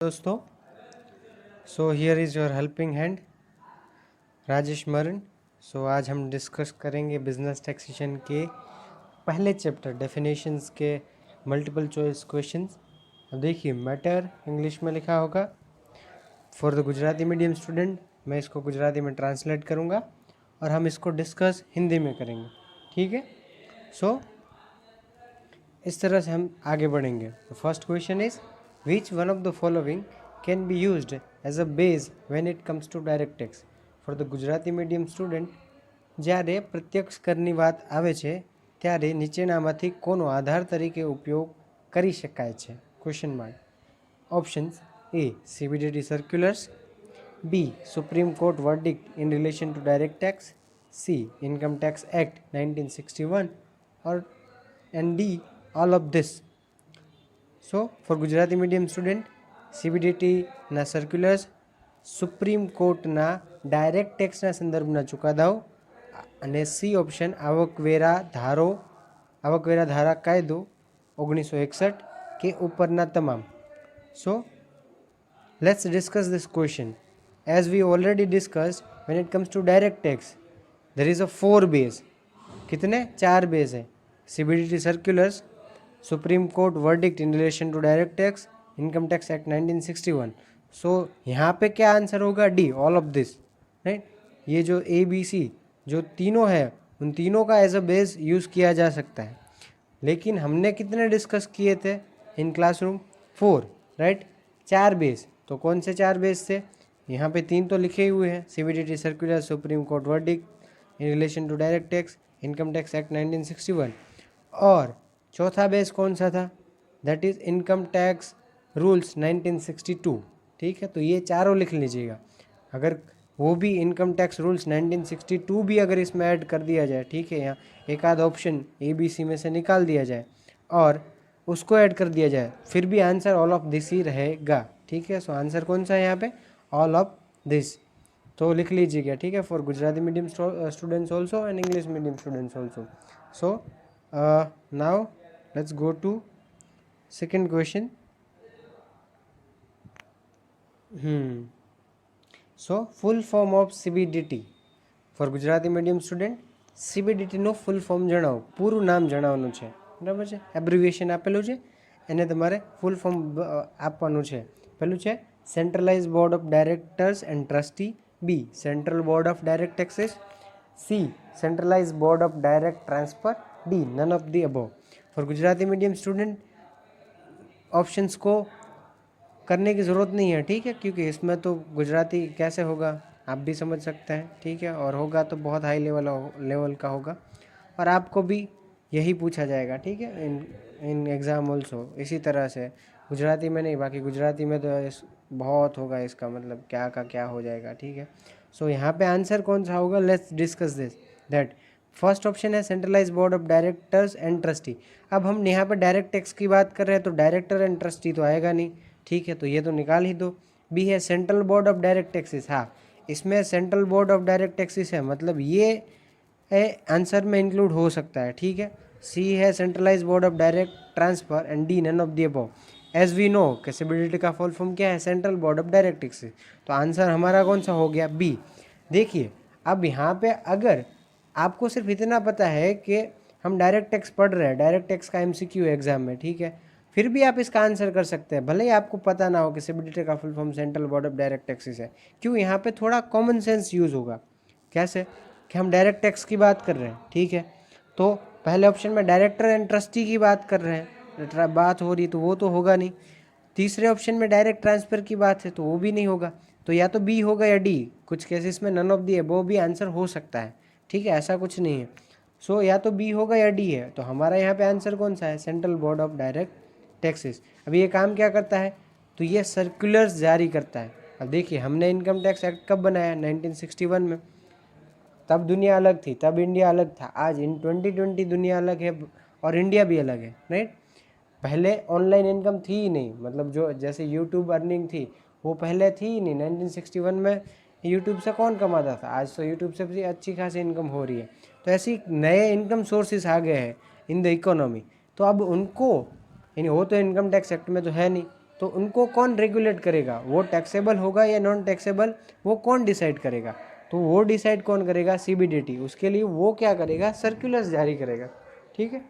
दोस्तों। So here is your helping hand Rajesh मरन। सो आज हम डिस्कस करेंगे बिजनेस टैक्सेशन के पहले चैप्टर डेफिनेशंस के मल्टीपल चॉइस क्वेश्चंस। अब देखिए, मैटर इंग्लिश में लिखा होगा for the Gujarati medium student. मैं इसको गुजराती में ट्रांसलेट करूँगा और हम इसको डिस्कस हिंदी में करेंगे, ठीक है। सो इस तरह से हम आगे बढ़ेंगे। First question is which one of the following can be used as a base when it comes to direct tax for the Gujarati medium student. જ્યારે પ્રત્યક્ષ કરની વાત આવે છે ત્યારે નીચેનામાંથી કોનો આધાર તરીકે ઉપયોગ કરી શકાય છે? Question mark. Options A CBDT circulars, B supreme court verdict in relation to direct tax, C income tax act 1961 or and D all of this. So for Gujarati medium student, CBDT ના સર્ક્યુલર્સ, supreme કોર્ટના direct ટેક્સના સંદર્ભના ચુકાદાઓ અને C option આવકવેરા ધારા કાયદો 1961 કે ઉપરના તમામ. So let's discuss this question. As we already discussed, when it comes to direct tax, there is a 4 base. कितने? 4 बेस है. CBDT circulars, supreme court verdict in relation to direct tax, income tax act 1961. So यहाँ पे क्या answer होगा? D, all of this, right. ये जो ABC जो तीनों है उन तीनों का एज अ बेस यूज़ किया जा सकता है। लेकिन हमने कितने डिस्कस किए थे इन क्लासरूम? 4, राइट। 4 बेस। तो कौन से 4 बेस थे? यहाँ पे 3 तो लिखे हुए हैं, CBDT circular, supreme court verdict in relation to direct tax, income tax act 1961। और चौथा बेस कौन सा था? That is income tax rules 1962, ठीक है। तो ये चारों लिख लीजिएगा। अगर वो भी इनकम टैक्स रूल्स 1962 भी अगर इसमें ऐड कर दिया जाए, ठीक है, यहाँ एक आध ऑप्शन ABC में से निकाल दिया जाए और उसको ऐड कर दिया जाए, फिर भी answer all of this he रहेगा, ठीक है। सो आंसर कौन सा है यहाँ पे? All of this. तो लिख लीजिएगा, ठीक है, for Gujarati medium students also and English medium students also. So now let's go to second question. So full form of CBDT for Gujarati medium student. CBDT no full form જણાવો, પૂરું નામ જણાવવાનું છે, બરાબર છે। એબ્રિવિએશન આપેલું છે, એને તમારે ફૂલ ફોર્મ આપવાનું છે। પહેલું છે centralise board of directors and trustee, B central board of direct taxes, C centralise board of direct transfer, D none of the above. For Gujarati medium student options को करने की ज़रूरत नहीं है, ठीक है, क्योंकि इसमें तो गुजराती कैसे होगा आप भी समझ सकते हैं, ठीक है, और होगा तो बहुत हाई लेवल का होगा और आपको भी यही पूछा जाएगा, ठीक है, इन एग्ज़ाम ऑल्सो। इसी तरह से गुजराती में नहीं, बाकी गुजराती में तो बहुत होगा, इसका मतलब क्या का क्या हो जाएगा, ठीक है। सो यहाँ पे आंसर कौन सा होगा? Let's discuss this. That first option है centralise board of directors and trustee. अब हम यहाँ पर डायरेक्ट टैक्स की बात कर रहे हैं तो डायरेक्टर एंड ट्रस्टी तो आएगा नहीं, ठीक है, तो ये तो निकाल ही दो। बी है central board of direct taxes, हाँ इसमें central board of direct taxes है, मतलब ये आंसर में इंक्लूड हो सकता है, ठीक है। सी है centralise board of direct transfer and D none of the above. As we know कि CBDT का फुल फॉर्म क्या है? Central board of direct taxes. तो आंसर हमारा कौन सा हो गया? बी। देखिए, अब यहाँ पे अगर आपको सिर्फ इतना पता है कि हम डायरेक्ट टैक्स पढ़ रहे हैं, डायरेक्ट टैक्स का MCQ एग्जाम में, ठीक है, फिर भी आप इसका आंसर कर सकते हैं, भले ही आपको पता ना हो कि CBDT का full form central board of direct taxes है। क्यों? यहाँ पे थोड़ा कॉमन सेंस यूज़ होगा। कैसे? कि हम डायरेक्ट टैक्स की बात कर रहे हैं, ठीक है, तो पहले ऑप्शन में डायरेक्टर एंड ट्रस्टी की बात कर रहे हैं, बात हो रही, तो वो तो होगा नहीं। तीसरे ऑप्शन में डायरेक्ट ट्रांसफ़र की बात है तो वो भी नहीं होगा। तो या तो बी होगा या डी। कुछ केसेस में नन ऑफ दी अबव भी आंसर हो सकता है, ठीक है, ऐसा कुछ नहीं है। सो या तो बी होगा या डी है। तो हमारा यहाँ पे आंसर कौन सा है? Central board of direct taxes. अब ये काम क्या करता है? तो ये सर्कुलर्स जारी करता है। अब देखिए, हमने इनकम टैक्स एक्ट कब बनाया? 1961 में। तब दुनिया अलग थी, तब इंडिया अलग था। आज इन 2020 दुनिया अलग है और इंडिया भी अलग है, राइट। पहले ऑनलाइन इनकम थी ही नहीं, मतलब जो जैसे यूट्यूब अर्निंग थी वो पहले थी ही नहीं। 1961 में यूट्यूब से कौन कमाता था? आज तो यूट्यूब से भी अच्छी खासी इनकम हो रही है। तो ऐसी नए इनकम सोर्सेस आ गए हैं इन द इकोनॉमी। तो अब उनको, यानी वो तो इनकम टैक्स एक्ट में तो है नहीं, तो उनको कौन रेगुलेट करेगा, वो टैक्सेबल होगा या नॉन टैक्सेबल, वो कौन डिसाइड करेगा, तो वो डिसाइड कौन करेगा, सीबीडीटी। उसके लिए वो क्या करेगा, सर्कुलर्स जारी करेगा, ठीक है।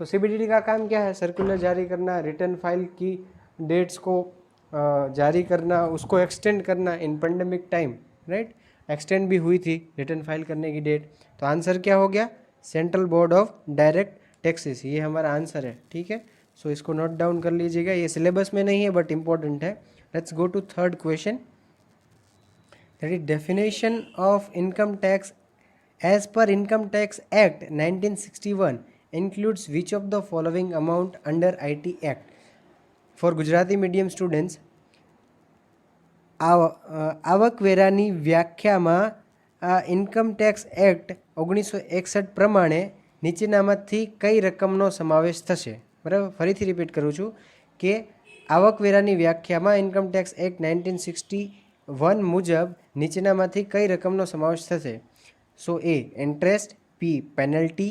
तो सीबीडीटी का काम क्या है, सर्कुलर जारी करना, रिटर्न फाइल की डेट्स को जारी करना, उसको एक्सटेंड करना इन पेंडेमिक टाइम, राइट। एक्सटेंड भी हुई थी रिटर्न फाइल करने की डेट। तो आंसर क्या हो गया, central board of direct taxes, ये हमारा आंसर है, ठीक है। सो इसको नोट डाउन कर लीजिएगा, ये सिलेबस में नहीं है बट इम्पोर्टेंट है। Let's go to third question, that is definition of income tax as per income tax act 1961 includes which of the following amount under IT Act? For Gujarati medium students, આવકવેરાની વ્યાખ્યામાં income tax act 1961 પ્રમાણે નીચેનામાંથી કઈ રકમનો સમાવેશ થશે, બરાબર. ફરીથી repeat કરું છું કે આવકવેરાની વ્યાખ્યામાં ઇન્કમ ટેક્સ એક્ટ 1961 મુજબ નીચેનામાંથી કઈ રકમનો સમાવેશ થશે. So A interest, B penalty,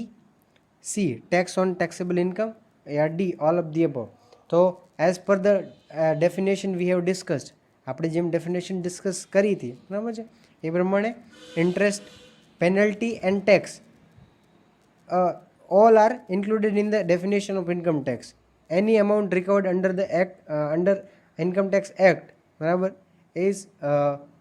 C tax on taxable income, યા D all of the above. તો as per the definition we have discussed, આપણે જેમ ડેફિનેશન ડિસ્કસ કરી હતી, બરાબર છે, એ પ્રમાણે interest, penalty and tax all are included in the definition of income tax. Any amount recovered under the act, under income tax act, बराबर, is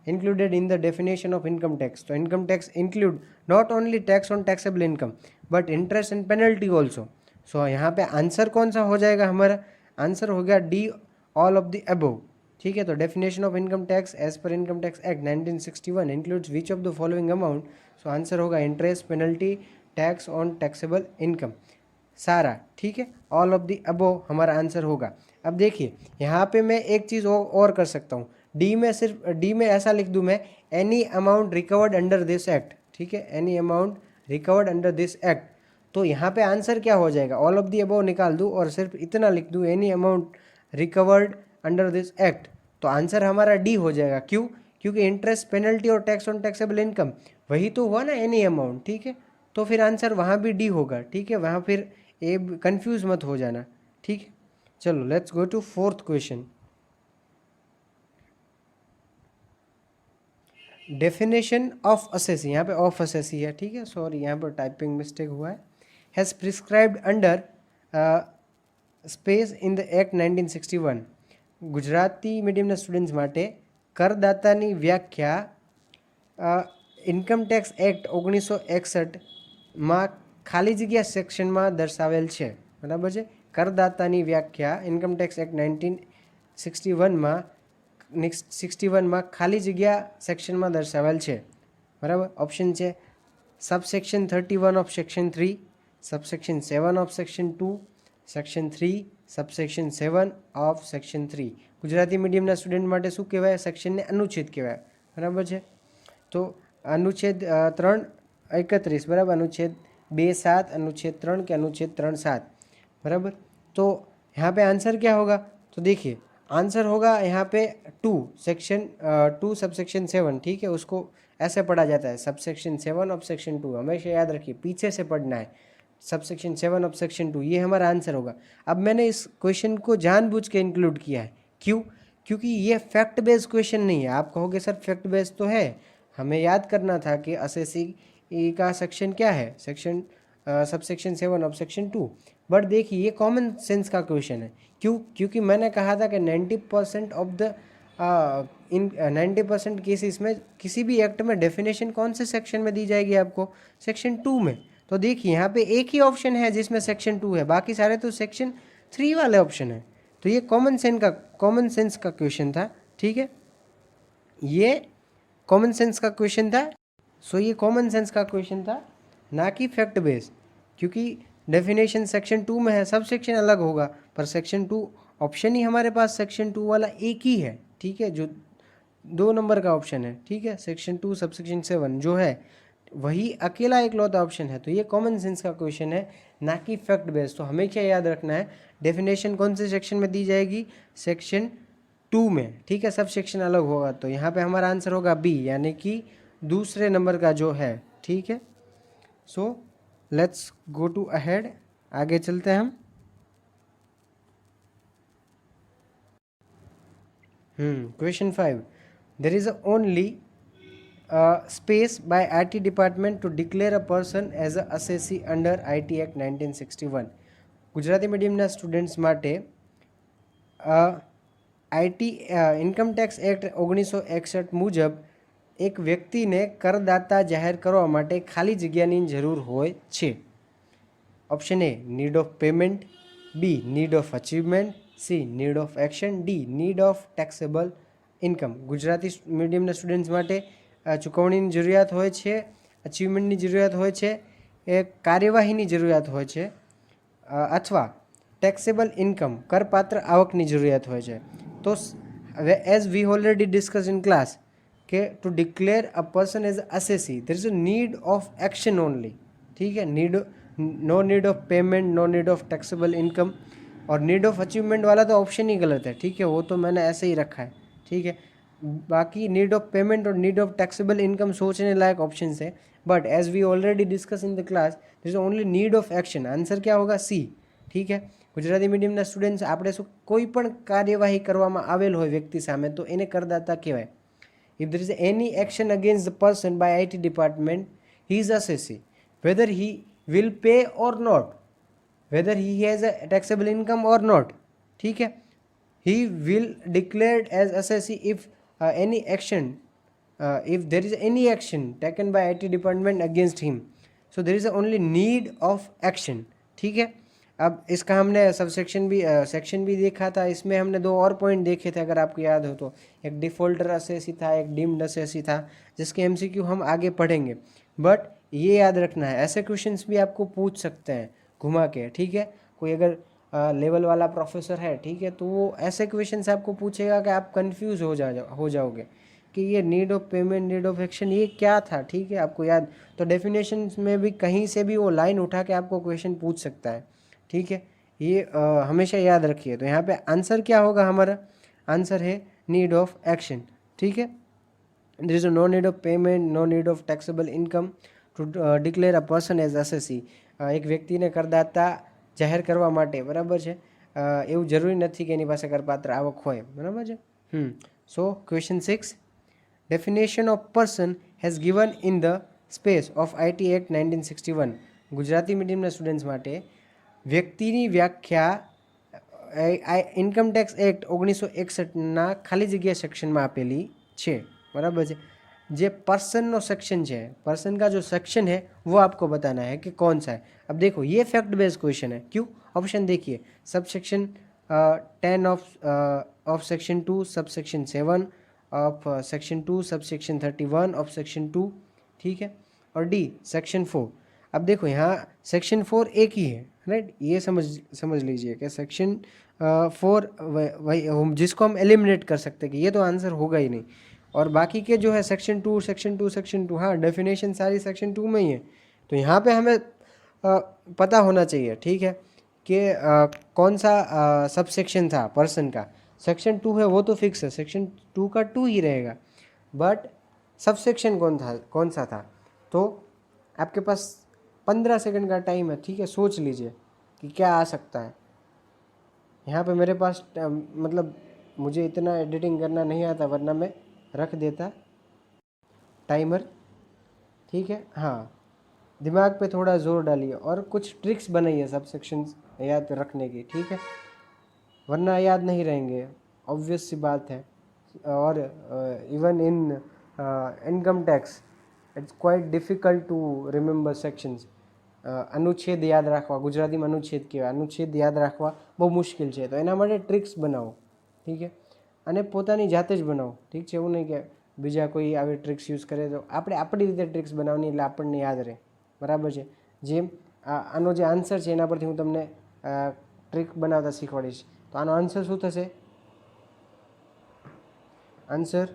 included in the definition of income tax. So income tax include not only tax on taxable income but interest and penalty also. So यहाँ पे answer कौन सा हो जाएगा, हमारा answer हो गया D all of the above, ठीक है. तो definition of income tax as per income tax act 1961 includes which of the following amount. So answer होगा interest, penalty, tax on taxable income, सारा, ठीक है. ऑल ऑफ द अबव हमारा answer होगा. अब देखिए यहाँ पे मैं एक चीज़ और कर सकता हूँ, डी में सिर्फ डी में ऐसा लिख दूँ मैं, any amount recovered under this act, ठीक है, any amount recovered under this act. तो यहाँ पे आंसर क्या हो जाएगा, ऑल ऑफ द अबव निकाल दूँ और सिर्फ इतना लिख दूँ, any amount recovered under this act. तो आंसर हमारा डी हो जाएगा. क्यों, क्योंकि इंटरेस्ट, पेनल्टी और टैक्स ऑन टैक्सेबल इनकम वही तो हुआ ना, एनी अमाउंट, ठीक है. तो फिर आंसर वहाँ भी डी होगा, ठीक है, वहाँ फिर ए कंफ्यूज मत हो जाना, ठीक है. चलो let's go to fourth question. Definition of assessee, यहाँ पे ऑफ असेसी है, ठीक है, सॉरी यहाँ पर टाइपिंग मिस्टेक हुआ है. Has prescribed under space in the act 1961. Gujarati મીડિયમના સ્ટુડન્ટ્સ માટે કરદાતાની વ્યાખ્યા ઇન્કમ ટેક્સ એક્ટ 1961માં ખાલી જગ્યા સેક્શનમાં દર્શાવેલ છે, બરાબર છે. કરદાતાની વ્યાખ્યા ઇન્કમ ટેક્સ એક્ટ 1961માં ખાલી જગ્યા સેક્શનમાં દર્શાવેલ છે, બરાબર. ઓપ્શન છે subsection 31 of section 3, subsection 7 of section 2, section 3, subsection 7 of section 3. Gujarati મીડિયમના student માટે શું કહેવાય, સેક્શનને અનુચ્છેદ કહેવાય, બરાબર છે. તો અનુચ્છેદ 331, બરાબર, અનુચ્છેદ 2.7, अनुच्छेद 3 के अनुच्छेद 3.7, बराबर. तो यहाँ पे आंसर क्या होगा, तो देखिए आंसर होगा यहाँ पे 2 सेक्शन 2 सबसेक्शन 7, ठीक है. उसको ऐसे पढ़ा जाता है, सबसेक्शन 7 ऑफ सेक्शन 2, हमेशा याद रखिए पीछे से पढ़ना है, सबसेक्शन 7 ऑफ सेक्शन 2, ये हमारा आंसर होगा. अब मैंने इस क्वेश्चन को जानबूझ के इंक्लूड किया है, क्यों, क्योंकि ये फैक्ट बेस्ड क्वेश्चन नहीं है. आप कहोगे सर फैक्ट बेस्ड तो है, हमें याद करना था कि असेसी का सेक्शन क्या है, section subsection 7 of section 2. But देखिए ये कॉमन सेंस का क्वेश्चन है. क्यों, क्योंकि मैंने कहा था कि 90% ऑफ द इन 90% केसेस में किसी भी एक्ट में डेफिनेशन कौन से सेक्शन में दी जाएगी आपको, सेक्शन 2 में. तो देखिए यहाँ पे एक ही ऑप्शन है जिसमें सेक्शन 2 है, बाकी सारे तो सेक्शन 3 वाले ऑप्शन है. तो ये कॉमन सेंस का क्वेश्चन था, ठीक है, ये कॉमन सेंस का क्वेश्चन था. सो ये कॉमन सेंस का क्वेश्चन था, ना कि फैक्ट बेस्ड, क्योंकि डेफिनेशन सेक्शन 2 में है, सब सेक्शन अलग होगा, पर सेक्शन 2 ऑप्शन ही हमारे पास सेक्शन 2 वाला एक ही है, ठीक है, जो 2 नंबर का ऑप्शन है, ठीक है. सेक्शन 2 सबसेक्शन 7 जो है वही अकेला एक लौता ऑप्शन है. तो ये कॉमन सेंस का क्वेश्चन है, ना कि फैक्ट बेस्ड. तो हमें क्या याद रखना है, डेफिनेशन कौन से सेक्शन में दी जाएगी, सेक्शन 2 में, ठीक है, सब सेक्शन अलग होगा. तो यहाँ पे हमारा आंसर होगा बी, यानी कि दूसरे नंबर का जो है, ठीक है. So let's go to ahead, आगे चलते हैं हम. Question 5. There is only space by IT department to declare a person as a assessee under IT Act 1961. Gujarati મીડિયમના સ્ટુડન્ટ્સ માટે આઈટી ઇન્કમટેક્સ એક્ટ 1961 મુજબ એક વ્યક્તિને કરદાતા જાહેર કરવા માટે ખાલી જગ્યાની જરૂર હોય છે. Option A need of payment, B need of achievement, C need of action, D need of taxable income. Gujarati મીડિયમના સ્ટુડન્ટ્સ માટે ચૂકવણીની જરૂરિયાત હોય છે, અચીવમેન્ટની જરૂરિયાત હોય છે, એ કાર્યવાહીની જરૂરિયાત હોય છે, અથવા ટેક્સેબલ ઇન્કમ કરપાત્ર આવકની જરૂરિયાત હોય છે. તો as we already discuss in class કે to declare a person as assessee there is a need of action only. ठीक है, no need of payment, no need of taxable income, और नीड ऑफ अचीवमेंट वाला तो option ही गलत है. ठीक है, वो तो मैंने ऐसे ही रखा है. ठीक है, बाकी नीड ऑफ पेमेंट और नीड ऑफ टैक्सेबल इनकम सोचने लायक ऑप्शन है. But as we already discuss in the class there is only need of action. Answer क्या होगा? सी. ठीक है, ગુજરાતી મીડિયમના સ્ટુડન્ટ્સ આપણે શું કોઈ પણ કાર્યવાહી કરવામાં આવેલ હોય વ્યક્તિ સામે તો એને કરદાતા કહેવાય. If there is any action against the person by IT department, he is assessee. Whether he will pay or not, whether he has a taxable income or not, ठीक है, he will declared as assessee if any action, if there is any action taken by IT department against him. So there is only need of action. ठीक है, अब इसका हमने subsection भी section भी देखा था. इसमें हमने दो और पॉइंट देखे थे अगर आपको याद हो तो. एक डिफ़ॉल्टर असेसी था, एक डीम्ड असेसी था, जिसके एमसीक्यू हम आगे पढ़ेंगे. बट ये याद रखना है, ऐसे क्वेश्चंस भी आपको पूछ सकते हैं घुमा के. ठीक है, कोई अगर लेवल वाला प्रोफेसर है, ठीक है, तो वो ऐसे क्वेश्चंस आपको पूछेगा कि आप कंफ्यूज हो जाओगे कि ये need of payment, need of action ये क्या था. ठीक है, आपको याद तो डेफिनेशन में भी कहीं से भी वो लाइन उठा के आपको क्वेश्चन पूछ सकता है. ठीक है, ये हमेशा याद रखिए. तो यहाँ पे आंसर क्या होगा हमारा? आंसर है नीड ऑफ एक्शन. ठीक है, there is no need of payment, no need of taxable income to declare a person as assessee. એક વ્યક્તિને કરદાતા જાહેર કરવા માટે, બરાબર છે, એવું જરૂરી નથી કે એની પાસે કરપાત્ર આવક હોય. બરાબર છે. So question 6, definition of person has given in the space of IT act 1961. Gujarati મીડિયમના સ્ટુડન્ટ્સ માટે વ્યક્તિની વ્યાખ્યા ઇન્કમટેક્સ એક્ટ 1961ના ખાલી જગ્યા સેક્શનમાં આપેલી છે. બરાબર છે. જે पर्सन सेक्शन है, पर्सन का जो सेक्शन है वो आपको बताना है कि कौन सा है. अब देखो ये फैक्ट बेस्ड क्वेश्चन है. क्यों? ऑप्शन देखिए, sub section 10 of section 2, sub section 7 of section 2, sub section 31 of section 2. ठीक है, और डी सेक्शन 4. अब देखो यहाँ सेक्शन 4 एक ही है, राइट. ये समझ लीजिए कि सेक्शन 4 वही जिसको हम एलिमिनेट कर सकते हैं कि ये तो आंसर होगा ही नहीं. और बाकी के जो है सेक्शन 2, सेक्शन 2, सेक्शन 2, हाँ डेफिनेशन सारी सेक्शन 2 में ही है. तो यहाँ पे हमें पता होना चाहिए, ठीक है, कि कौन सा सब सेक्शन था पर्सन का. सेक्शन 2 है वो तो फिक्स है, सेक्शन 2 का 2 ही रहेगा. बट सब सेक्शन कौन सा था? तो आपके पास 15 सेकंड का टाइम है. ठीक है, सोच लीजिए कि क्या आ सकता है. यहाँ पे मेरे पास मतलब मुझे इतना एडिटिंग करना नहीं आता, वरना मैं रख देता टाइमर. ठीक है, हाँ, दिमाग पे थोड़ा ज़ोर डालिए और कुछ ट्रिक्स बनाइए सब सेक्शंस याद रखने की. ठीक है, वरना याद नहीं रहेंगे, ऑब्वियस सी बात है. और even in income tax it's quite difficult to remember sections. अनुच्छेद याद રાખવા, ગુજરાતીમાં अनुच्छेद કહેવાય, अनुच्छेद याद રાખવા બહુ મુશ્કેલ છે. તો એના માટે ટ્રિક્સ બનાવો. ઠીક છે, અને પોતાની જાતે જ બનાવો. ઠીક છે, એવું નહીં કે બીજા કોઈ આવી ટ્રિક્સ યુઝ કરે. તો આપણે આપણી રીતે ટ્રિક્સ બનાવવાની એટલે આપણને યાદ રહે. બરાબર છે. જેમ આનો જે આન્સર છે એના પરથી હું તમને ટ્રિક બનાવતા શીખવાડીશ. તો આનો આન્સર શું થશે? Answer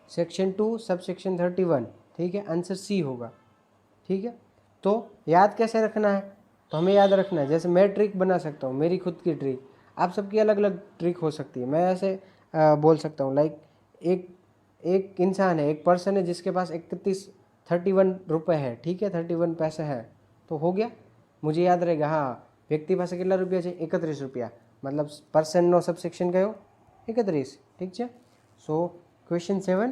section 2 sub section 31. ठीक है, आंसर सी होगा. ठीक है, तो याद कैसे रखना है? तो हमें याद रखना है, जैसे मैं ट्रिक बना सकता हूँ, मेरी खुद की ट्रिक, आप सबकी अलग अलग ट्रिक हो सकती है. मैं ऐसे बोल सकता हूँ, लाइक एक इंसान है, एक पर्सन है जिसके पास 31 रुपये है. ठीक है, 31 पैसे है. तो हो गया, मुझे याद रहेगा. हाँ, व्यक्ति पास કેટલા રૂપિયા છે? 31 રૂપિયા. मतलब पर्सन નો सब सेक्शन कयो 31, ઠીક છે. So question 7,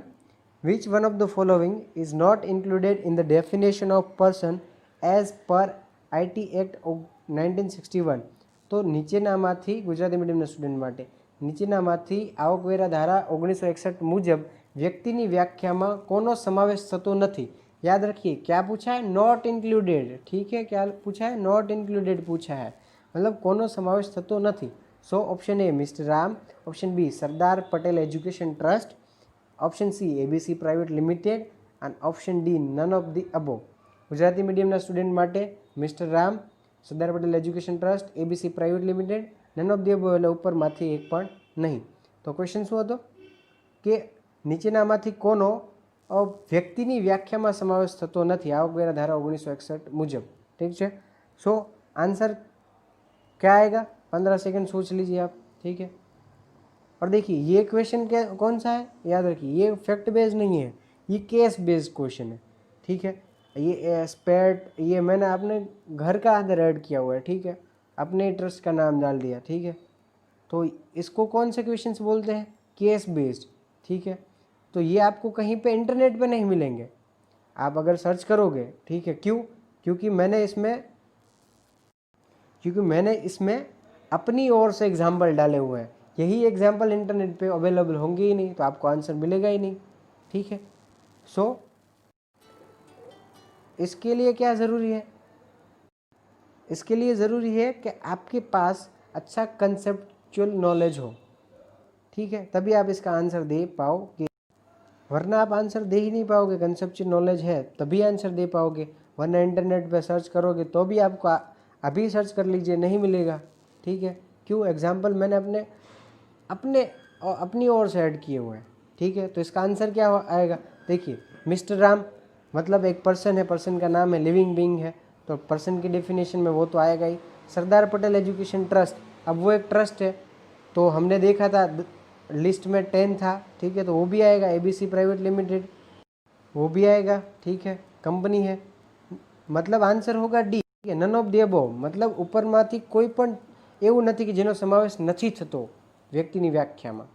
which one of the following is not included in the definition of person as per IT act 1961. તો નીચેનામાંથી ગુજરાતી મીડિયમના સ્ટુડન્ટ માટે નીચેનામાંથી આવકવેરા ધારા 1961 મુજબ વ્યક્તિની વ્યાખ્યામાં કોનો સમાવેશ થતો નથી? याद रखिए क्या पूछा है, नॉट इंक्लूडेड. ठीक है, क्या पूछा है, नॉट इंक्लूडेड पूछा है, मतलब कोनो समावेश थतो નથી. So option A mister Ram, option B Sardar Patel education trust, option C ABC private limited and option D none of the above. Gujarati मीडियमના સ્ટુડન્ટ માટે mister Ram, Sardar Patel education trust, ABC private limited, none of the above એટલે ઉપરમાંથી એક પણ નહીં. તો question શું હતો કે નીચેનામાંથી કોનો व्यक्ति व्याख्या में समावेश थतो नहीं आवकवेरा धारा 1961 मुजब. ठीक है. सो आंसर क्या आएगा, 15 सेकंड सोच लीजिए आप. ठीक है. और देखिए ये क्वेश्चन क्या कौन सा है, याद रखिए ये फैक्ट बेस्ड नहीं है, ये केस बेस्ड क्वेश्चन है. ठीक है. ये स्पेट ये मैंने अपने घर का अंदर ऐड किया हुआ है. ठीक है, अपने ट्रस्ट का नाम डाल दिया. ठीक है. तो इसको कौन से क्वेश्चन बोलते हैं, केस बेस्ड. ठीक है. तो ये आपको कहीं पे इंटरनेट पे नहीं मिलेंगे, आप अगर सर्च करोगे. ठीक है. क्यों, क्योंकि मैंने इसमें अपनी ओर से एग्जाम्पल डाले हुए हैं. यही एग्जाम्पल इंटरनेट पे अवेलेबल होंगे ही नहीं, तो आपको आंसर मिलेगा ही नहीं. ठीक है. सो इसके लिए क्या ज़रूरी है, इसके लिए ज़रूरी है कि आपके पास अच्छा कंसेप्चुअल नॉलेज हो. ठीक है, तभी आप इसका आंसर दे पाओगे, वरना आप आंसर दे ही नहीं पाओगे. कंसेप्चुअल नॉलेज है तभी आंसर दे पाओगे, वरना इंटरनेट पे सर्च करोगे तो भी आपको अभी सर्च कर लीजिए नहीं मिलेगा. ठीक है. क्यों, एग्जाम्पल मैंने अपनी ओर से ऐड किए हुए हैं. ठीक है. तो इसका आंसर क्या आएगा, देखिए मिस्टर राम मतलब एक पर्सन है, पर्सन का नाम है, लिविंग बीइंग है, तो पर्सन की डेफिनेशन में वो तो आएगा ही. सरदार पटेल एजुकेशन ट्रस्ट, अब वो एक ट्रस्ट है, तो हमने देखा था लिस्ट में 10 था. ठीक है, तो वो भी आएगा. एबीसी प्राइवेट लिमिटेड वो भी आएगा. ठीक है, कंपनी है, मतलब आंसर होगा D. None of the above मतलब ઉપરમાંથી કોઈ પણ એવું નથી કે જેનો સમાવેશ નથી થતો વ્યક્તિની વ્યાખ્યામાં.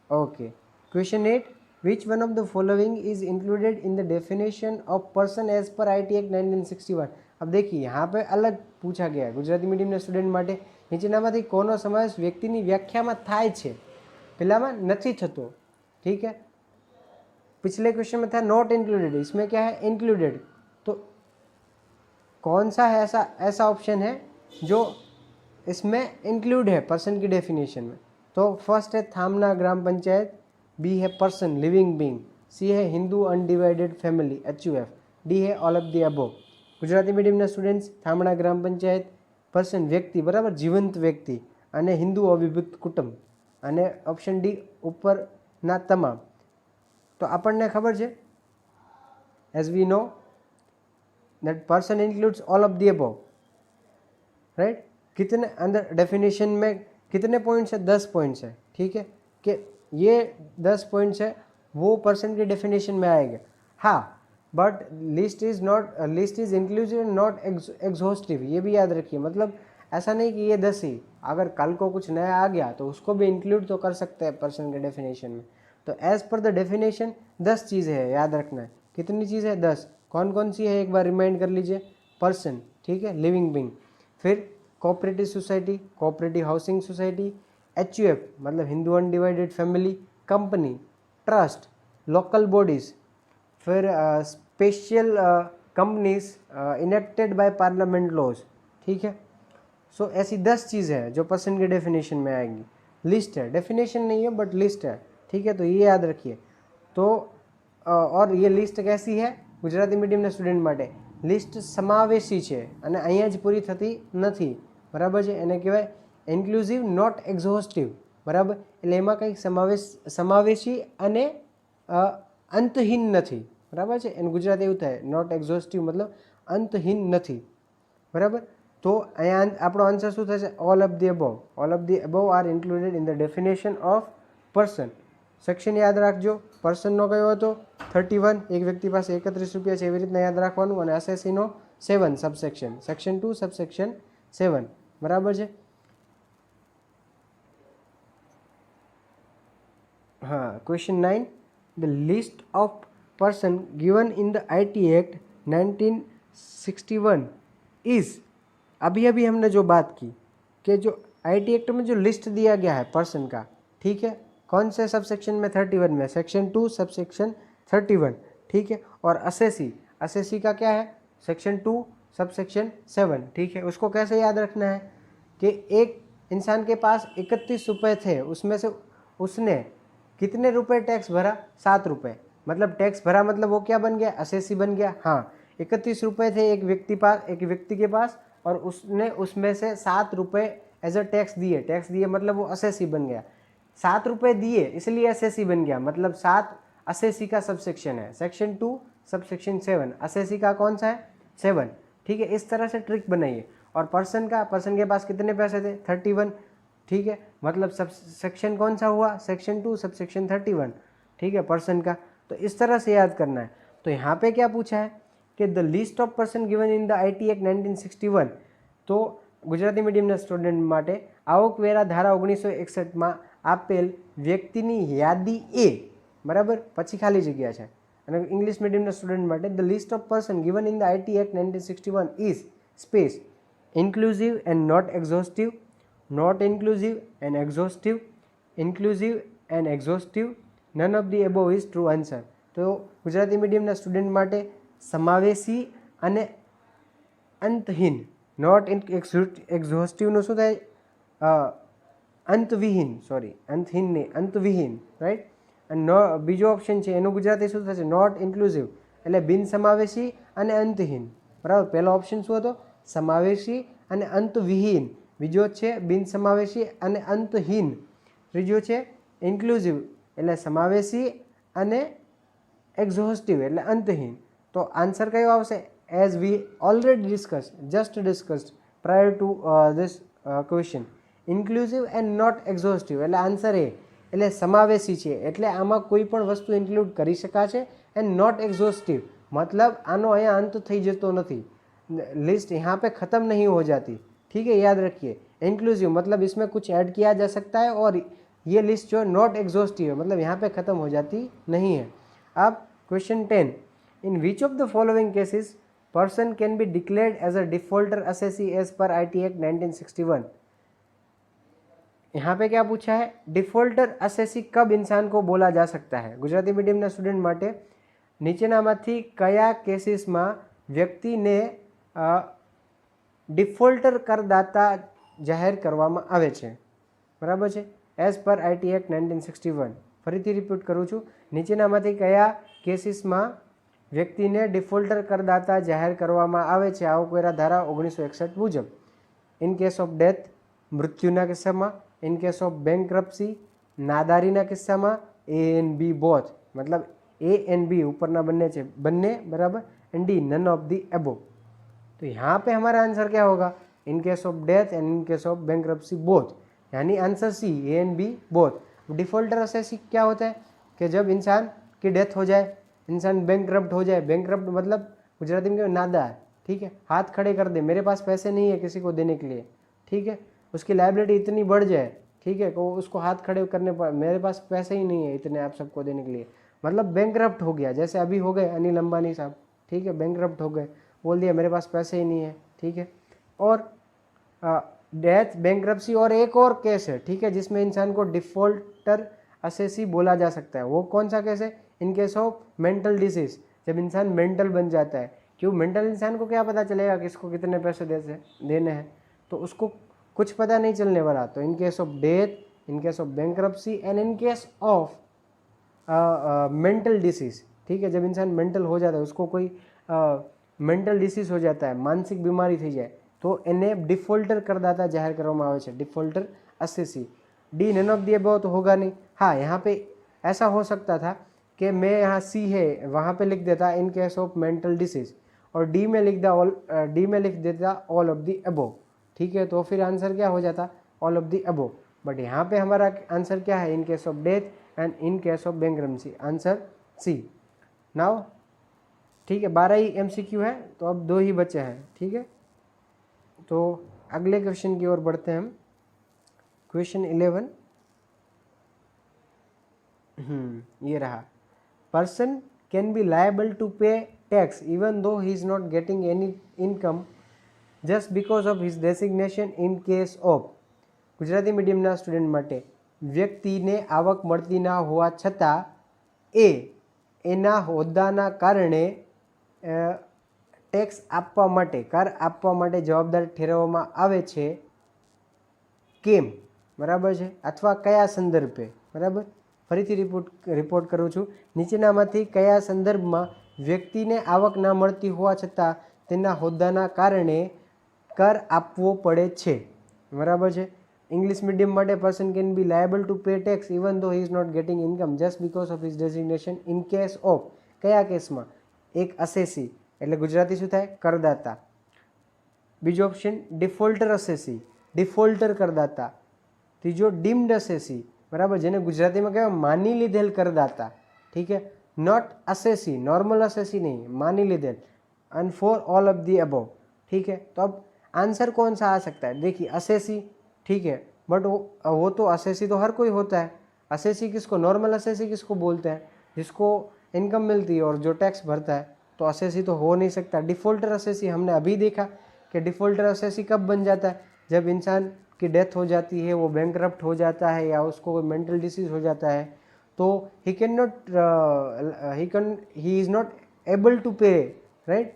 Okay. Question 8, which one of the following is included in the definition of person as per IT act 1961. अब देखिए यहाँ पे अलग पूछा गया है गुजराती मीडियमના સ્ટુડન્ટ માટે નીચેનામાંથી કોનો સમાવેશ વ્યક્તિની વ્યાખ્યામાં થાય છે, પેલામાં નથી થતો. ठीक है. पिछले क्वेश्चन में था नॉट इंक्लूडेड, इसमें क्या है इंक्लूडेड. तो कौन सा है ऐसा ऑप्शन है जो इसमें इंक्लूड है पर्सन की डेफिनेशन में? तो फर्स्ट है थामना ग्राम पंचायत, बी है पर्सन लिविंग बीइंग, सी है Hindu undivided family HUF, D है all of the above. Gujarati मीडियमના સ્ટુડન્ટ્સ થામણા ગ્રામ પંચાયત, पर्सन व्यक्ति बराबर जीवंत व्यक्ति, અને हिंदू अविभक्त कुटुंब, અને ઓપ્શન ડી ઉપરના તમામ. તો આપણને ખબર છે as we know that person includes all of the above, right. कितने अंदर डेफिनेशन में कितने पॉइंट्स है, 10 पॉइंट्स है. ठीक है, कि ये 10 पॉइंट्स है वो पर्सन की डेफिनेशन में आएगा. हाँ, but list is inclusive not exhaustive, ये भी याद रखिए. मतलब ऐसा नहीं कि ये 10 ही, अगर कल को कुछ नया आ गया तो उसको भी इंक्लूड तो कर सकते हैं पर्सन के डेफिनेशन में. तो एज पर द डेफिनेशन 10 चीज़ें हैं, याद रखना है. कितनी चीज़ें है, 10. कौन कौन सी है एक बार रिमाइंड कर लीजिए. पर्सन, ठीक है, लिविंग बीइंग, फिर cooperative society, cooperative housing society, HUF मतलब Hindu undivided family, company, trust, local bodies, फिर special companies enacted by parliament laws. ठीक है. सो ऐसी 10 चीज़ें हैं जो पर्सन के डेफिनेशन में आएंगी. लिस्ट है, डेफिनेशन नहीं है बट लिस्ट है. ठीक है, तो ये याद रखिए. तो और ये लिस्ट कैसी है गुजराती मीडियमના સ્ટુડન્ટ માટે, લિસ્ટ સમાવેશી છે અને અહીંયા જ પૂરી થતી નથી. બરાબર છે, એને કહેવાય ઇન્ક્લુઝિવ નોટ એક્ઝોસ્ટિવ. બરાબર, એટલે એમાં કંઈક સમાવેશી અને અંતહીન નથી. બરાબર છે, એને ગુજરાતી એવું થાય નોટ એક્ઝોસ્ટિવ मतलब અંતહીન નથી. બરાબર. તો અહીંયા આપણો આન્સર શું થશે, all of the above. All of the above are included in the definition of person. Section યાદ રાખજો, પર્સનનો કયો હતો 31, એક વ્યક્તિ પાસે 31 રૂપિયા છે, એવી રીતના યાદ રાખવાનું. અને એસએસસીનો 7 સબસેક્શન, સેક્શન 2 સબસેક્શન 7. બરાબર છે. हाँ, question 9, the list of person given in the IT act 1961 is, अभी अभी हमने जो बात की कि जो IT एक्ट में जो लिस्ट दिया गया है पर्सन का, ठीक है, कौन से सब सेक्शन में, 31 में, सेक्शन 2 सब सेक्शन 31, ठीक है। और असेसी का क्या है, सेक्शन 2 सब सेक्शन 7, ठीक है। उसको कैसे याद रखना है कि एक इंसान के पास 31 रुपये थे, उसमें से उसने कितने रुपए टैक्स भरा, 7 रुपये, मतलब टैक्स भरा मतलब वो क्या बन गया, असेसी बन गया। हाँ, 31 रुपये थे एक व्यक्ति के पास, और उसने उसमें से 7 रुपये एज अ टैक्स दिए मतलब वो असेसी बन गया। 7 रुपये दिए इसलिए असेसी बन गया, मतलब 7 असेसी का सबसेक्शन है, सेक्शन 2 सबसेक्शन 7, असेसी का कौन सा है, 7, ठीक है। इस तरह से ट्रिक बनाइए। और पर्सन के पास कितने पैसे थे, 31, ठीक है, मतलब सब सेक्शन कौन सा हुआ, सेक्शन 2 सब सेक्शन 31, ठीक है, पर्सन का। तो इस तरह से याद करना है। तो यहाँ पे क्या पूछा है कि the list of person given in the IT act 1961, तो ગુજરાતી મીડિયમના સ્ટુડન્ટ માટે આવકવેરા ધારા 1961 આપેલ વ્યક્તિની યાદી એ, બરાબર, પછી ખાલી જગ્યા છે। અને ઇંગ્લિશ મીડિયમના સ્ટુડન્ટ માટે the list of person given in the IT act 1961 is space inclusive and not exhaustive, not inclusive and exhaustive, inclusive and exhaustive, none of the above is true answer। તો Gujarati મીડિયમના student માટે સમાવેશી અને અંતહીન, not એક્ઝોસ્ટિવનું શું થાય, અંતવિહીન, sorry અંતહીન નહીં, અંતવિહીન, right. અને નો બીજો option છે એનું ગુજરાતી શું થશે, નોટ ઇન્ક્લુઝિવ, એટલે બિન સમાવેશી અને અંતહીન, બરાબર। પહેલો ઓપ્શન શું હતો, સમાવેશી અને અંતવિહીન, બીજો છે બિન સમાવેશી અને અંતહીન, ત્રીજો છે ઇન્ક્લુઝિવ એટલે સમાવેશી અને એક્ઝોસ્ટિવ એટલે અંતહીન। તો આન્સર કયો આવશે, as we already discussed prior to this question, inclusive and not exhaustive એટલે આન્સર એ, એટલે સમાવેશી છે, એટલે આમાં કોઈ પણ વસ્તુ ઇન્ક્લુડ કરી શકાશે। એન્ડ નોટ એક્ઝોસ્ટિવ मतलब આનો અહીંયા અંત થઈ જતો નથી, लिस्ट यहाँ पे ख़त्म नहीं हो जाती, ठीक है, याद रखिए। इंक्लूसिव मतलब इसमें कुछ ऐड किया जा सकता है, और ये लिस्ट जो नॉट एग्जॉस्टिव है मतलब यहाँ पे ख़त्म हो जाती नहीं है। अब question 10, in which of the following cases person can be declared as a defaulter assessee as per IT act 1961। यहाँ पे क्या पूछा है, डिफॉल्टर असेसी कब इंसान को बोला जा सकता है। गुजराती मीडियमના સ્ટુડન્ટ માટે નીચેનામાંથી કયા કેસીસમાં વ્યક્તિને ડિફોલ્ટર કરદાતા જાહેર કરવામાં આવે છે, બરાબર છે, એઝ પર IT एक्ट 1961। ફરીથી રિપીટ કરું છું, નીચેનામાંથી કયા કેસીસમાં વ્યક્તિને ડિફોલ્ટર કરદાતા જાહેર કરવામાં આવે છે આવકવેરા ધારા 1961 મુજબ। ઇન કેસ ઓફ ડેથ, મૃત્યુના કિસ્સામાં, ઇન કેસ ઓફ બેંકરપ્સી, નાદારીના કિસ્સામાં, A and B બોથ, मतलब A and B ऊपरना बनने છે બંને, बराबर, and D none of the above. तो यहाँ पे हमारा आंसर क्या होगा, in case of death and in case of bankruptcy both, यानी answer C, A and B both. Defaulter assessee क्या होता है कि जब इंसान की डेथ हो जाए, इंसान बैंक्रप्ट हो जाए, बैंक्रप्ट मतलब गुजराती में नादार, ठीक है, हाथ खड़े कर दे, मेरे पास पैसे नहीं है किसी को देने के लिए, ठीक है, उसकी लायबिलिटी इतनी बढ़ जाए, ठीक है, को उसको हाथ खड़े करने पर, मेरे पास पैसे ही नहीं है इतने आप सबको देने के लिए, मतलब बैंक्रप्ट हो गया, जैसे अभी हो गए अनिल अंबानी साहब, ठीक है, बैंक्रप्ट हो गए, बोल दिया मेरे पास पैसे ही नहीं है, ठीक है। और डेथ, बैंक्रप्सी, और एक और केस है, ठीक है, जिसमें इंसान को डिफॉल्टर असेसी बोला जा सकता है। वो कौन सा केस है, in case of mental disease, जब इंसान मेंटल बन जाता है। क्यों, मेंटल इंसान को क्या पता चलेगा किसको कितने पैसे देने हैं, तो उसको कुछ पता नहीं चलने वाला। तो इन case of death, in case of bankruptcy and in case of mental disease, ठीक है, जब इंसान मेंटल हो जाता है, उसको कोई मेंटल डिसीज हो जाता है, मानसिक बीमारी थी जाए, तो એને डिफॉल्टर करदाता जाहिर કરવામાં આવે છે, defaulter assessee. D none of the above तो होगा नहीं। हाँ, यहाँ पे ऐसा हो सकता था कि मैं यहाँ सी है वहाँ पे लिख देता इन केस ऑफ मेंटल डिसीज, और डी में लिख देता ऑल ऑफ दी अबव, ठीक है, तो फिर आंसर क्या हो जाता, all of the above. But यहाँ पे हमारा आंसर क्या है, in case of death and in case of bankruptcy, answer C. Now ठीक है, 12 ही MCQ है, तो अब 2 ही बचे हैं, ठीक है। तो अगले क्वेश्चन की ओर बढ़ते हैं हम। क्वेश्चन 11, ये रहा, person can be liable to pay tax even though he is not getting any income just because of his designation in case of Gujarati મીડિયમના student માટે વ્યક્તિને આવક મળતી ના હોવા છતાં એના હોદ્દાના કારણે ટેક્સ આપવા માટે કર આપવા માટે જવાબદાર ઠેરવવામાં આવે છે કેમ, બરાબર છે, અથવા કયા સંદર્ભે, બરાબર. ફરીથી રિપોર્ટ કરું છું, નીચેનામાંથી કયા સંદર્ભમાં વ્યક્તિને આવક ના મળતી હોવા છતાં તેના હોદ્દાના કારણે કર આપવો પડે છે, બરાબર છે. ઇંગ્લિશ મીડિયમ માટે person can be liable to pay tax even though he is not getting income just because of his designation in case of, કયા કેસમાં, એક અસેસી એટલે ગુજરાતી શું થાય, કરદાતા. બીજો ઓપ્શન ડિફોલ્ટર અસેસી, ડિફોલ્ટર કરદાતા. ત્રીજો ડીમ્ડ અસેસી, બરાબર, જેને ગુજરાતીમાં કહેવાય માની લીધેલ કરદાતા, ઠીક है, नॉट असेसी, नॉर्मल असेसी नहीं, मानी लिदेल. And for all of the above, ठीक है. तो अब आंसर कौन सा आ सकता है, देखिए असेसी, ठीक है, बट वो तो असेसी तो हर कोई होता है. असेसी किसको, नॉर्मल असेसी किसको बोलते हैं, जिसको इनकम मिलती है और जो टैक्स भरता है, तो असेसी तो हो नहीं सकता. डिफॉल्टर असेसी हमने अभी देखा कि डिफॉल्टर असेसी कब बन जाता है, जब इंसान की डेथ हो जाती है, वो बैंकरप्ट हो जाता है या उसको कोई मेंटल डिसीज हो जाता है, तो he is not able to pay, right.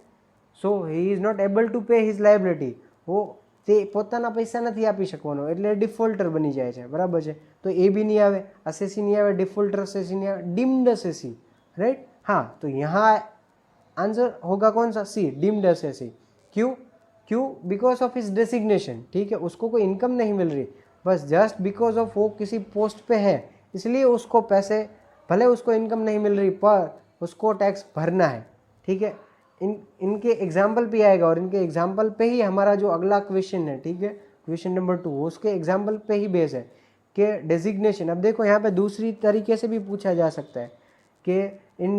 So he is not able to pay his liability, वो તે પોતાના પૈસા નથી આપી શકવાનો એટલે ડિફોલ્ટર બની જાય છે, બરાબર છે. તો એ બી નહીં આવે, અસેસી નહીં આવે, ડિફોલ્ટર અસેસી नहीं આવે, डिम्ड असेसी, राइट. हाँ, तो यहाँ आंसर होगा कौन सा, सी, डिम्ड असेसी. क्यों, क्यों, बिकॉज ऑफ हिज डेसिग्नेशन, ठीक है, उसको कोई इनकम नहीं मिल रही, बस जस्ट बिकॉज ऑफ वो किसी पोस्ट पे है इसलिए उसको पैसे, भले उसको इनकम नहीं मिल रही पर उसको टैक्स भरना है, ठीक है. इनके एग्जाम्पल पे आएगा और इनके एग्जाम्पल पे ही हमारा जो अगला क्वेश्चन है, ठीक है, क्वेश्चन नंबर 2, उसके एग्जाम्पल पे ही बेस है कि डेजिग्नेशन. अब देखो यहाँ पे दूसरी तरीके से भी पूछा जा सकता है कि in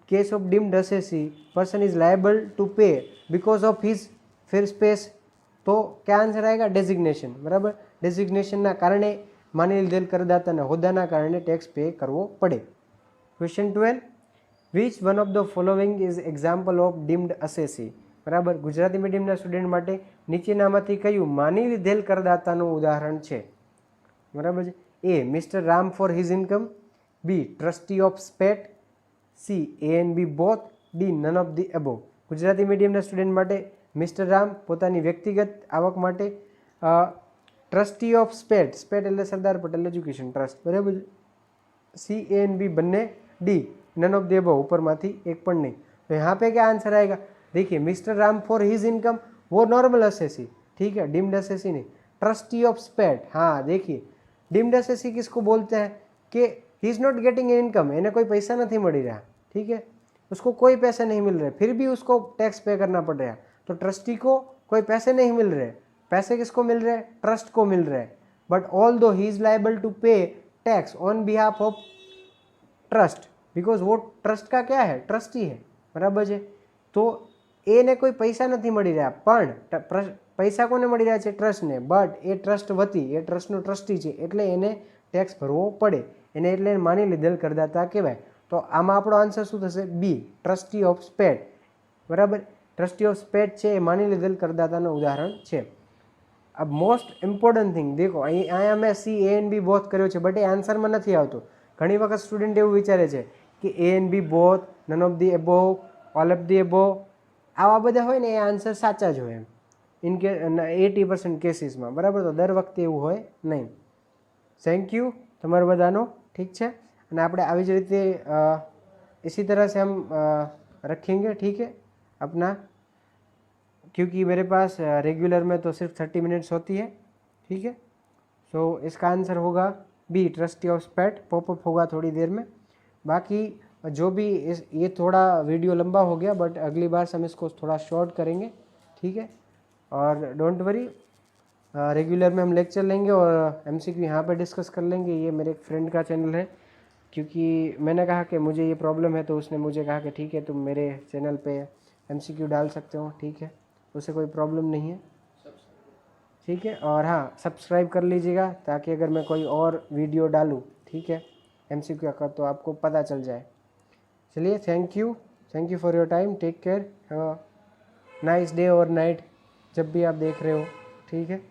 case of deemed assessee person is liable to pay because of his, फिर स्पेस, तो क्या आंसर आएगा, डेजिग्नेशन, बराबर. डेजिग्नेशनના કારણે માની લીધેલ કરદાતાના હોદ્દાના કારણે ટેક્સ પે કરવો પડે. Question 12, which one of the following is example of deemed assessee, બરાબર. ગુજરાતી મીડિયમના સ્ટુડન્ટ માટે નીચેનામાંથી કયું માની લીધેલ કરદાતાનું ઉદાહરણ છે, બરાબર છે. A mister Ram for his income, B trustee of estate, C A and B both, D none of the above. Gujarati મીડિયમના student માટે મિસ્ટર રામ પોતાની વ્યક્તિગત આવક માટે ટ્રસ્ટી ઓફ સ્પેટ, સ્પેટ એટલે સરદાર પટેલ એજ્યુકેશન ટ્રસ્ટ, બરાબર. सी ए एंड बी बन्ने, D none of the above, ऊपर माथी एक पण नहीं. तो यहाँ पे क्या आंसर आएगा, देखिए mister Ram for his income वो नॉर्मल असेसी, ठीक है, डिम्ड असेसी नहीं. ट्रस्टी ऑफ स्पेट, हाँ देखिए डिम्ड असेसी किसको बोलते हैं कि ही इज नॉट गेटिंग इनकम, इन्हें कोई पैसा नहीं मिल रहा, ठीक है, उसको कोई पैसे नहीं मिल रहे फिर भी उसको टैक्स पे करना पड़ रहा. तो ट्रस्टी को कोई पैसे नहीं मिल रहे, पैसे किसको मिल रहे, ट्रस्ट को मिल रहे, बट ऑल दो he is liable to pay tax on behalf of trust because वो ट्रस्ट का क्या है, ट्रस्टी है, बराबर है. तो એને કોઈ પૈસા નથી મળી રહ્યા પણ પૈસા કોને મળી રહ્યા છે, ટ્રસ્ટને, બટ એ ટ્રસ્ટ વતી, એ ટ્રસ્ટનો ટ્રસ્ટી છે એટલે એને ટેક્સ ભરવો પડે, એને એટલે માની લીધેલ કરદાતા કહેવાય. તો આમાં આપણો આન્સર શું થશે, બી, ટ્રસ્ટી ઓફ સ્પેટ, બરાબર. ટ્રસ્ટી ઓફ સ્પેટ છે એ માની લીધેલ કરદાતાનું ઉદાહરણ છે. अब मोस्ट इम्पोर्टન્ટ थिंग देखो, અહીંયા મેં C A and B both કર્યો છે બટ એ આન્સરમાં નથી આવતું. ઘણી વખત સ્ટુડન્ટ એવું વિચારે છે કે A and B both, none of the above, all of the above, આવા બધા હોય ને એ આન્સર સાચા જ હોય એમ ઇનકે 80% કેસીસમાં, બરાબર. તો દર વખતે એવું હોય નહીં. થેન્क यू તમારા બધાનો, ठीक है. અને આપણે આવી જ રીતે इसी तरह से हम रखेंगे, ठीक है, अपना, क्योंकि मेरे पास रेगुलर में तो सिर्फ 30 मिनट्स होती है, ठीक है. सो इसका आंसर होगा B, trustee of spate. Popup होगा थोड़ी देर में. बाकी जो भी ये थोड़ा वीडियो लंबा हो गया बट अगली बार से हम इसको थोड़ा शॉर्ट करेंगे, ठीक है. और डोंट वरी, रेगुलर में हम लेक्चर लेंगे और एमसीक्यू यहाँ पर डिस्कस कर लेंगे. ये मेरे एक फ्रेंड का चैनल है, क्योंकि मैंने कहा कि मुझे ये प्रॉब्लम है तो उसने मुझे कहा कि ठीक है तुम मेरे चैनल पे एमसीक्यू डाल सकते हो, ठीक है, उसे कोई प्रॉब्लम नहीं है, ठीक है. और हाँ, सब्सक्राइब कर लीजिएगा ताकि अगर मैं कोई और वीडियो डालूँ, ठीक है, MCQ का, तो आपको पता चल जाए। चलिए, thank you for your time, take care, have a nice day और नाइट, जब भी आप देख रहे हो, ठीक है।